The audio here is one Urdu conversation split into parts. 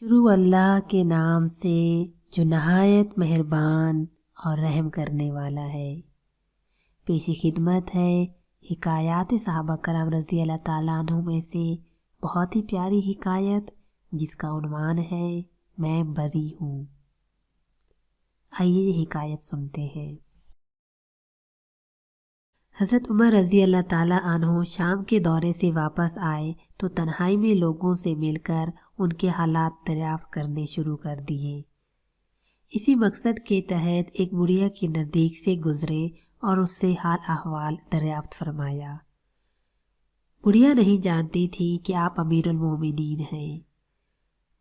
شروع اللہ کے نام سے جو نہایت مہربان اور رحم کرنے والا ہے۔ پیشی خدمت ہے حکایات صحابہ کرام رضی اللہ تعالیٰ عنہ میں سے بہت ہی پیاری حکایت جس کا عنوان ہے میں بری ہوں۔ آئیے یہ حکایت سنتے ہیں۔ حضرت عمر رضی اللہ تعالیٰ عنہ شام کے دورے سے واپس آئے تو تنہائی میں لوگوں سے مل کر ان کے حالات دریافت کرنے شروع کر دیے۔ اسی مقصد کے تحت ایک بڑھیا کے نزدیک سے گزرے اور اس سے حال احوال دریافت فرمایا۔ بڑھیا نہیں جانتی تھی کہ آپ امیر المومنین ہیں۔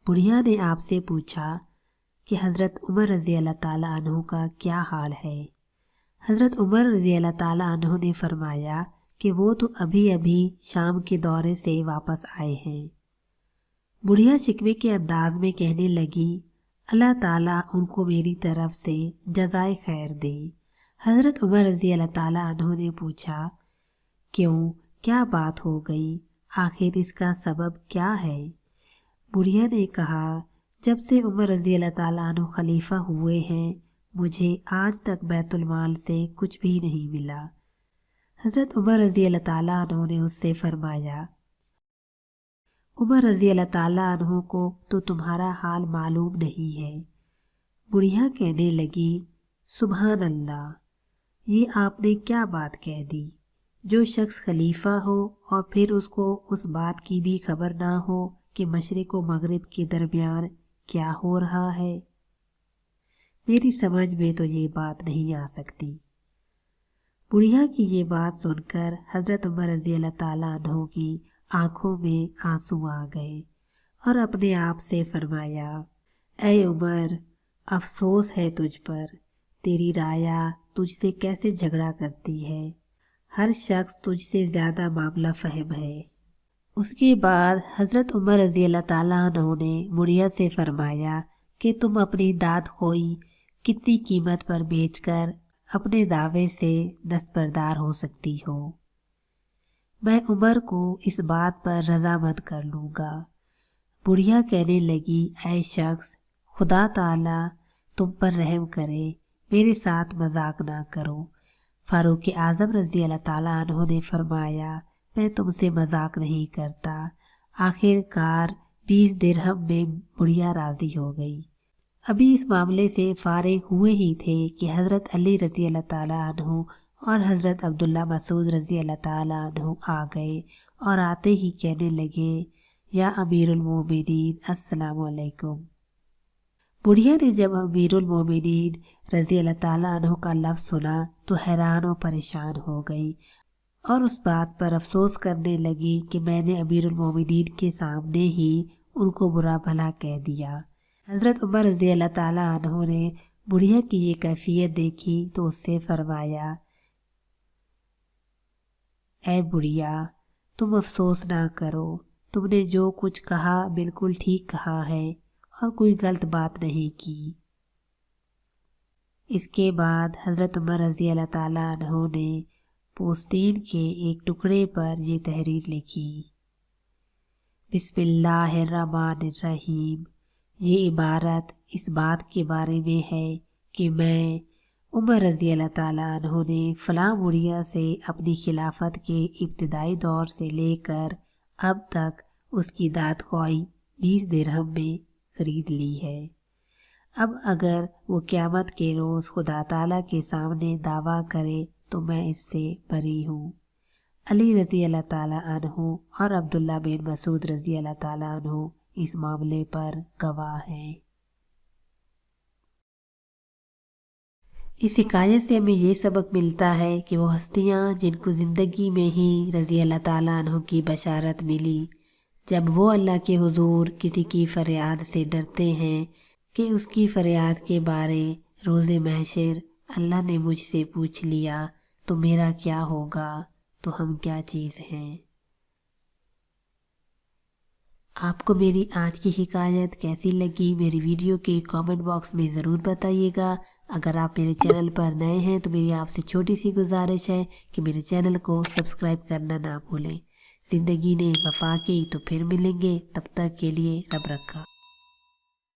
بڑھیا نے آپ سے پوچھا کہ حضرت عمر رضی اللہ تعالیٰ عنہ کا کیا حال ہے؟ حضرت عمر رضی اللہ تعالیٰ عنہ نے فرمایا کہ وہ تو ابھی ابھی شام کے دورے سے واپس آئے ہیں۔ بڑھیا شکوے کے انداز میں کہنے لگی، اللہ تعالیٰ ان کو میری طرف سے جزائے خیر دے۔ حضرت عمر رضی اللہ تعالیٰ عنہ نے پوچھا، کیوں، کیا بات ہو گئی؟ آخر اس کا سبب کیا ہے؟ بڑھیا نے کہا، جب سے عمر رضی اللہ تعالیٰ عنہ خلیفہ ہوئے ہیں مجھے آج تک بیت المال سے کچھ بھی نہیں ملا۔ حضرت عمر رضی اللہ تعالیٰ عنہ نے اس سے فرمایا، عمر رضی اللہ تعالیٰ عنہ کو تو تمہارا حال معلوم نہیں ہے۔ بڑھیا کہنے لگی، سبحان اللہ، یہ آپ نے کیا بات کہہ دی؟ جو شخص خلیفہ ہو اور پھر اس کو اس بات کی بھی خبر نہ ہو کہ مشرق و مغرب کے درمیان کیا ہو رہا ہے؟ میری سمجھ میں تو یہ بات نہیں آ سکتی۔ بڑھیا کی یہ بات سن کر حضرت عمر رضی اللہ تعالیٰ عنہ کی آنکھوں میں آنسو آ گئے اور اپنے آپ سے فرمایا، اے عمر، افسوس ہے تجھ پر، تیری رایا تجھ سے کیسے جھگڑا کرتی ہے۔ ہر شخص تجھ سے زیادہ معاملہ فہم ہے۔ اس کے بعد حضرت عمر رضی اللہ تعالیٰ عنہ نے بڑھیا سے فرمایا کہ تم اپنی داد خوئی کتنی قیمت پر بیچ کر اپنے دعوے سے دستبردار ہو سکتی ہو؟ میں عمر کو اس بات پر رضامند کر لوں گا۔ بڑھیا کہنے لگی، اے شخص، خدا تعالیٰ تم پر رحم کرے، میرے ساتھ مذاق نہ کرو۔ فاروق اعظم رضی اللہ تعالیٰ عنہ نے فرمایا، میں تم سے مذاق نہیں کرتا۔ آخر کار 20 درہم میں بڑھیا راضی ہو گئی۔ ابھی اس معاملے سے فارغ ہوئے ہی تھے کہ حضرت علی رضی اللہ تعالیٰ عنہ اور حضرت عبداللہ مسعود رضی اللہ تعالیٰ عنہ آ گئے اور آتے ہی کہنے لگے، یا امیر المومنین السلام علیکم۔ بڑھیا نے جب امیر المومنین رضی اللہ تعالیٰ عنہ کا لفظ سنا تو حیران و پریشان ہو گئی اور اس بات پر افسوس کرنے لگی کہ میں نے امیر المومنین کے سامنے ہی ان کو برا بھلا کہہ دیا۔ حضرت عمر رضی اللہ تعالیٰ عنہ نے بڑھیا کی یہ کیفیت دیکھی تو اس سے فرمایا، اے بڑھیا، تم افسوس نہ کرو، تم نے جو کچھ کہا بالکل ٹھیک کہا ہے اور کوئی غلط بات نہیں کی۔ اس کے بعد حضرت عمر رضی اللہ تعالیٰ عنہ نے پوستین کے ایک ٹکڑے پر یہ تحریر لکھی، بسم اللہ الرحمن الرحیم۔ یہ عبارت اس بات کے بارے میں ہے کہ میں عمر رضی اللہ تعالیٰ عنہ نے فلاں بڑھیا سے اپنی خلافت کے ابتدائی دور سے لے کر اب تک اس کی داد خواہی 20 درہم میں خرید لی ہے۔ اب اگر وہ قیامت کے روز خدا تعالیٰ کے سامنے دعویٰ کرے تو میں اس سے بری ہوں۔ علی رضی اللہ تعالیٰ عنہ اور عبداللہ بن مسعود رضی اللہ تعالیٰ عنہ اس معاملے پر گواہ ہیں۔ اس حکایت سے ہمیں یہ سبق ملتا ہے کہ وہ ہستیاں جن کو زندگی میں ہی رضی اللہ تعالیٰ عنہ کی بشارت ملی، جب وہ اللہ کے حضور کسی کی فریاد سے ڈرتے ہیں کہ اس کی فریاد کے بارے روز محشر اللہ نے مجھ سے پوچھ لیا تو میرا کیا ہوگا، تو ہم کیا چیز ہیں۔ آپ کو میری آج کی حکایت کیسی لگی میری ویڈیو کے کامنٹ باکس میں ضرور بتائیے گا۔ اگر آپ میرے چینل پر نئے ہیں تو میری آپ سے چھوٹی سی گزارش ہے کہ میرے چینل کو سبسکرائب کرنا نہ بھولیں۔ زندگی نے وفا کی تو پھر ملیں گے، تب تک کے لیے رب رکھا۔